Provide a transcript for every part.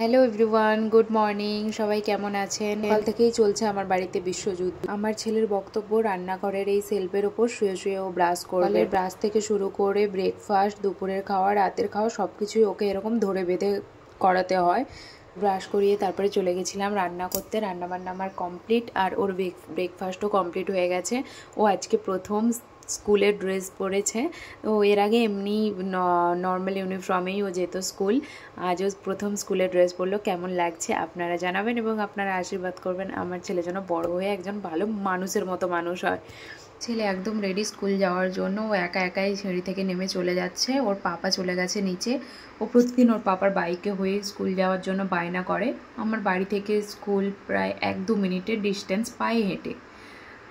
Hello everyone, good morning. সবাই কেমন আছেন? কাল থেকেই চলছে আমার বাড়িতে বিশ্বযুদ্ধ। আমার ছেলের বক্তব্য রান্নাঘরের এই সেলফের ওপর শুয়ে শুয়ে ও ব্রাশ করবে। ব্রাশ থেকে শুরু করে ব্রেকফাস্ট, দুপুরের খাওয়া, রাতের খাওয়া সবকিছুই ওকে এরকম ধরে বেঁধে করাতে হয়। ব্রাশ করিয়ে তারপরে চলে গেছিলাম রান্না করতে। রান্নাবান্না আমার কমপ্লিট, আর ওর ব্রেকফাস্টও কমপ্লিট হয়ে গেছে। ও আজকে প্রথম স্কুলের ড্রেস পরেছে। তো এর আগে এমনি নর্মাল ইউনিফর্মেই ও যেত স্কুল। আজও প্রথম স্কুলের ড্রেস পরলো। কেমন লাগছে আপনারা জানাবেন এবং আপনারা আশীর্বাদ করবেন আমার ছেলে যেন বড় হয়ে একজন ভালো মানুষের মতো মানুষ হয়। ছেলে একদম রেডি স্কুল যাওয়ার জন্য। ও একা একাই সিঁড়ি থেকে নেমে চলে যাচ্ছে। ওর পাপা চলে গেছে নিচে। ও প্রতিদিন ওর পাপার বাইকে হয়ে স্কুল যাওয়ার জন্য বায়না করে। আমার বাড়ি থেকে স্কুল প্রায় 1-2 মিনিটের ডিস্টেন্স, পায়ে হেঁটে।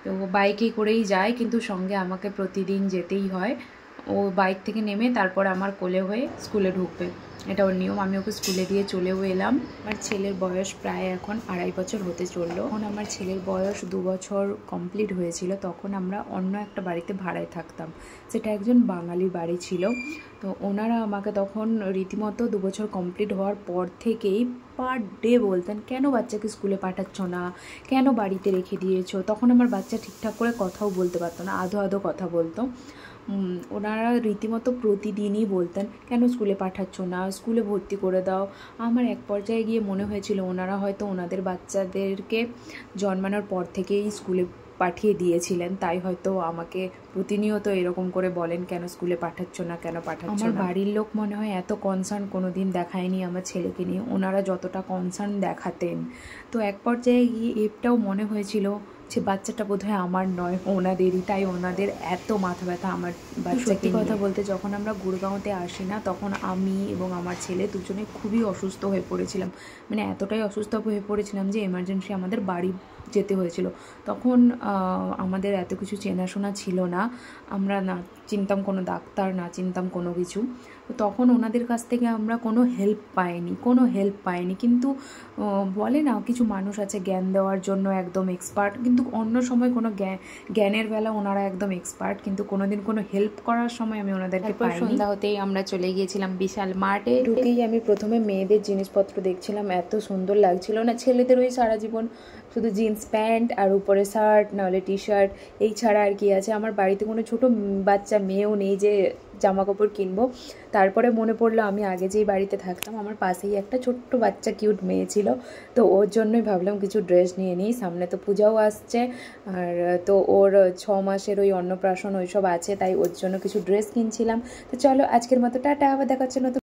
তো বাইকে করেই যায়, কিন্তু সঙ্গে আমাকে প্রতিদিন যেতেই হয়। ও বাইক থেকে নেমে তারপর আমার কোলে হয়ে স্কুলে ঢুকবে, এটা ওর নিয়ম। আমি ওকে স্কুলে দিয়ে চলেও এলাম। আমার ছেলের বয়স প্রায় এখন 2.5 বছর হতে চললো। তখন আমার ছেলের বয়স 2 বছর কমপ্লিট হয়েছিল। তখন আমরা অন্য একটা বাড়িতে ভাড়ায় থাকতাম, সেটা একজন বাঙালির বাড়ি ছিল। তো ওনারা আমাকে তখন রীতিমতো 2 বছর কমপ্লিট হওয়ার পর থেকেই পার ডে বলতেন, কেন বাচ্চাকে স্কুলে পাঠাচ্ছ না, কেন বাড়িতে রেখে দিয়েছো। তখন আমার বাচ্চা ঠিকঠাক করে কথাও বলতে পারতো না, আধো আধো কথা বলতো। ওনারা রীতিমতো প্রতিদিনই বলতেন, কেন স্কুলে পাঠাচ্ছ না, স্কুলে ভর্তি করে দাও। আমার এক পর্যায়ে গিয়ে মনে হয়েছিল ওনারা হয়তো ওনাদের বাচ্চাদেরকে জন্মানোর পর থেকেই স্কুলে পাঠিয়ে দিয়েছিলেন, তাই হয়তো আমাকে প্রতিনিয়ত এরকম করে বলেন, কেন স্কুলে পাঠাচ্ছ না, কেন পাঠাচ্ছ না। আমার বাড়ির লোক মনে হয় এত কনসার্ন কোনো দিন দেখায়নি আমার ছেলেকে নিয়ে, ওনারা যতটা কনসার্ন দেখাতেন। তো এক পর্যায়ে গিয়ে এটাও মনে হয়েছিল যে বাচ্চাটা বোধহয় আমার নয়, ওনাদেরই, তাই ওনাদের এত মাথা ব্যথা আমার বাচ্চাকে। কথা বলতে যখন আমরা গুড়গাঁওতে আসি না, তখন আমি এবং আমার ছেলে দুজনে খুবই অসুস্থ হয়ে পড়েছিলাম। মানে এতটাই অসুস্থ হয়ে পড়েছিলাম যে এমার্জেন্সি আমাদের বাড়ি যেতে হয়েছিল। তখন আমাদের এত কিছু চেনাশোনা ছিল না, আমরা না চিনতাম কোনো ডাক্তার, না চিনতাম কোনো কিছু। তো তখন ওনাদের কাছ থেকে আমরা কোনো হেল্প পাইনি। কিন্তু বলে না, কিছু মানুষ আছে জ্ঞান দেওয়ার জন্য একদম এক্সপার্ট, কিন্তু অন্য সময় কোনো জ্ঞানের বেলা ওনারা একদম এক্সপার্ট, কিন্তু কোনোদিন কোনো হেল্প করার সময় আমি ওনাদেরকে পাইনি। সন্ধ্যা হতেই আমরা চলে গিয়েছিলাম বিশাল মার্টে। ঢুকেই আমি প্রথমে মেয়েদের জিনিসপত্র দেখছিলাম, এত সুন্দর লাগছিল না। ছেলেদের ওই সারা জীবন শুধু জিন্স প্যান্ট আর উপরে শার্ট, নাহলে টি শার্ট, এই ছাড়া আর কি আছে। আমার বাড়িতে কোনো ছোটো বাচ্চা মেয়েও নেই যে জামা কাপড় কিনবো। তারপরে মনে পড়লো আমি আগে যেই বাড়িতে থাকতাম, আমার পাশেই একটা ছোট্ট বাচ্চা কিউট মেয়ে ছিল। তো ওর জন্যই ভাবলাম কিছু ড্রেস নিয়ে নিই, সামনে তো পূজাও আসছে। আর তো ওর 6 মাসের ওই অন্নপ্রাশন ওইসব আছে, তাই ওর জন্য কিছু ড্রেস কিনছিলাম। তো চলো আজকের মতো টাটা, আবার দেখা হচ্ছে নতুন